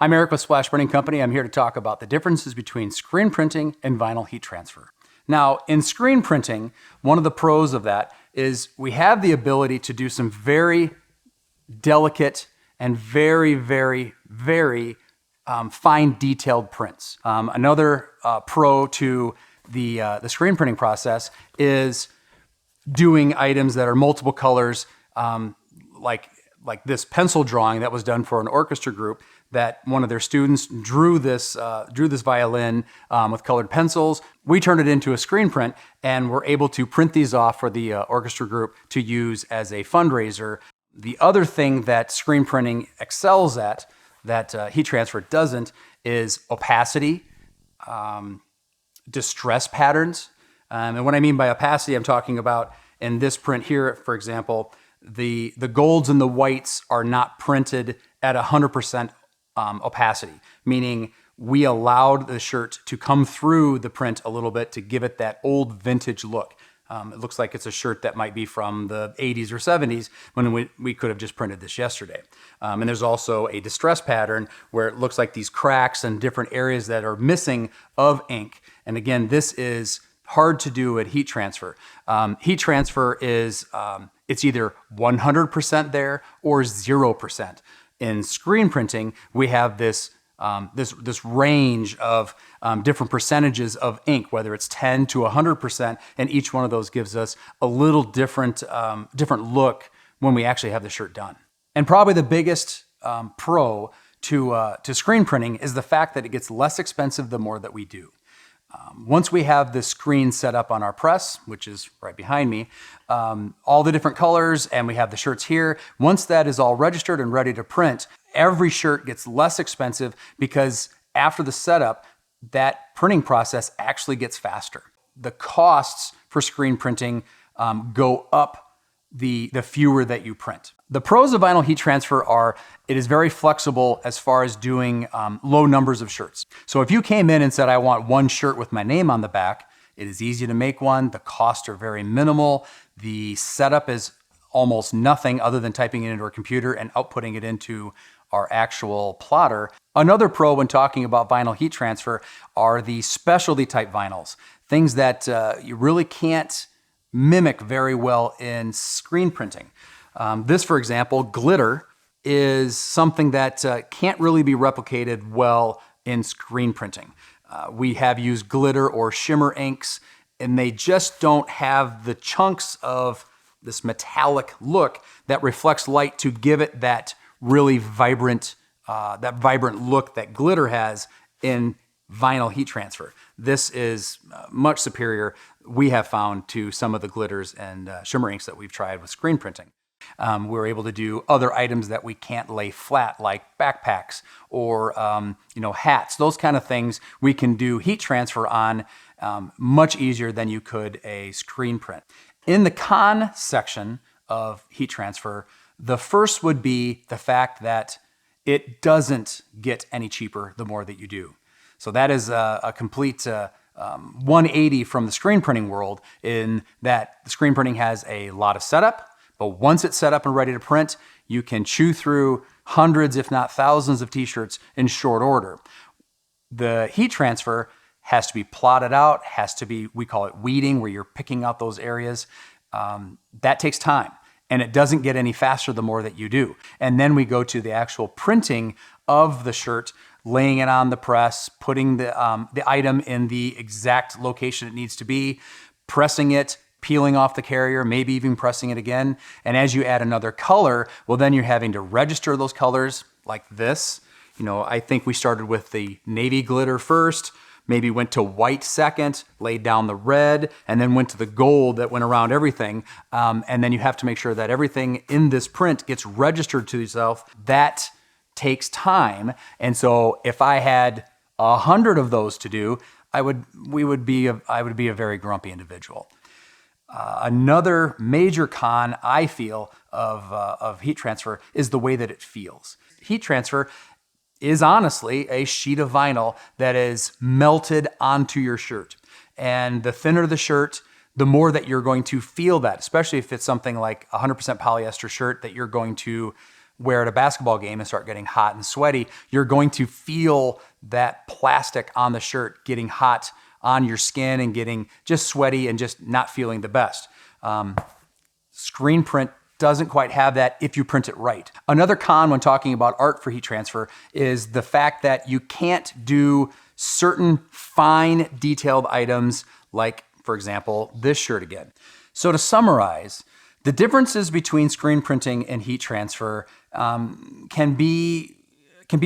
I'm Eric with Splash Printing Company. I'm here to talk about the differences between screen printing and vinyl heat transfer. Now, in screen printing, one of the pros of that is we have the ability to do some very delicate and very fine detailed prints. Another pro to the screen printing process is doing items that are multiple colors, like this pencil drawing that was done for an orchestra group, that one of their students drew this violin with colored pencils. We turned it into a screen print and were able to print these off for the orchestra group to use as a fundraiser. The other thing that screen printing excels at that heat transfer doesn't is opacity, distress patterns. And what I mean by opacity, I'm talking about in this print here, for example, the golds and the whites are not printed at 100% opacity, meaning we allowed the shirt to come through the print a little bit to give it that old vintage look. It looks like it's a shirt that might be from the 80s or 70s when we could have just printed this yesterday. And there's also a distress pattern where it looks like these cracks and different areas that are missing of ink. And again, this is hard to do at heat transfer. Heat transfer is, it's either 100% there or 0%. In screen printing, we have this range of different percentages of ink, whether it's 10 to 100%, and each one of those gives us a little different look when we actually have the shirt done. And probably the biggest pro to screen printing is the fact that it gets less expensive the more that we do. Once we have the screen set up on our press, which is right behind me, all the different colors, and we have the shirts here, once that is all registered and ready to print, every shirt gets less expensive because after the setup, that printing process actually gets faster. The costs for screen printing go up the fewer that you print. The pros of vinyl heat transfer are it is very flexible as far as doing low numbers of shirts. So if you came in and said, I want one shirt with my name on the back, it is easy to make one. The costs are very minimal. The setup is almost nothing other than typing it into our computer and outputting it into our actual plotter. Another pro when talking about vinyl heat transfer are the specialty type vinyls, things that you really can't mimic very well in screen printing. This, for example, glitter is something that can't really be replicated well in screen printing. We have used glitter or shimmer inks, and they just don't have the chunks of this metallic look that reflects light to give it that really vibrant look that glitter has in vinyl heat transfer. This is much superior, we have found, to some of the glitters and shimmer inks that we've tried with screen printing. We're able to do other items that we can't lay flat, like backpacks or hats. Those kind of things we can do heat transfer on much easier than you could a screen print. In the con section of heat transfer, the first would be the fact that it doesn't get any cheaper the more that you do. So that is a complete 180 from the screen printing world, in that the screen printing has a lot of setup, but once it's set up and ready to print, you can chew through hundreds, if not thousands of t-shirts in short order. The heat transfer has to be plotted out, has to be, we call it weeding, where you're picking out those areas. That takes time, and it doesn't get any faster the more that you do. And then we go to the actual printing of the shirt, laying it on the press, putting the item in the exact location it needs to be, pressing it, peeling off the carrier, maybe even pressing it again. And as you add another color, well, then you're having to register those colors like this. I think we started with the navy glitter first, maybe went to white second, laid down the red, and then went to the gold that went around everything. And then you have to make sure that everything in this print gets registered to yourself. That takes time. And so if I had 100 of those to do, I would be a very grumpy individual. Another major con, I feel, of heat transfer is the way that it feels. Heat transfer is honestly a sheet of vinyl that is melted onto your shirt. And the thinner the shirt, the more that you're going to feel that, especially if it's something like 100% polyester shirt that you're going to wear at a basketball game and start getting hot and sweaty, you're going to feel that plastic on the shirt getting hot on your skin and getting just sweaty and just not feeling the best. Screen print doesn't quite have that if you print it right. Another con when talking about art for heat transfer is the fact that you can't do certain fine detailed items like, for example, this shirt again. So to summarize, the differences between screen printing and heat transfer can be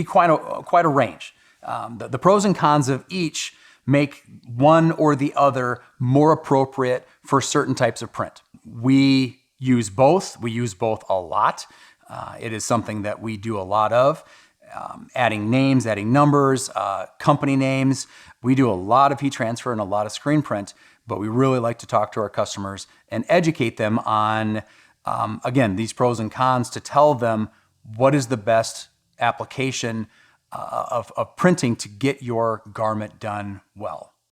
quite a range. The pros and cons of each make one or the other more appropriate for certain types of print. We use both. We use both a lot. It is something that we do a lot of. Adding names, adding numbers, company names. We do a lot of heat transfer and a lot of screen print, but we really like to talk to our customers and educate them on, again, these pros and cons to tell them what is the best application of printing to get your garment done well.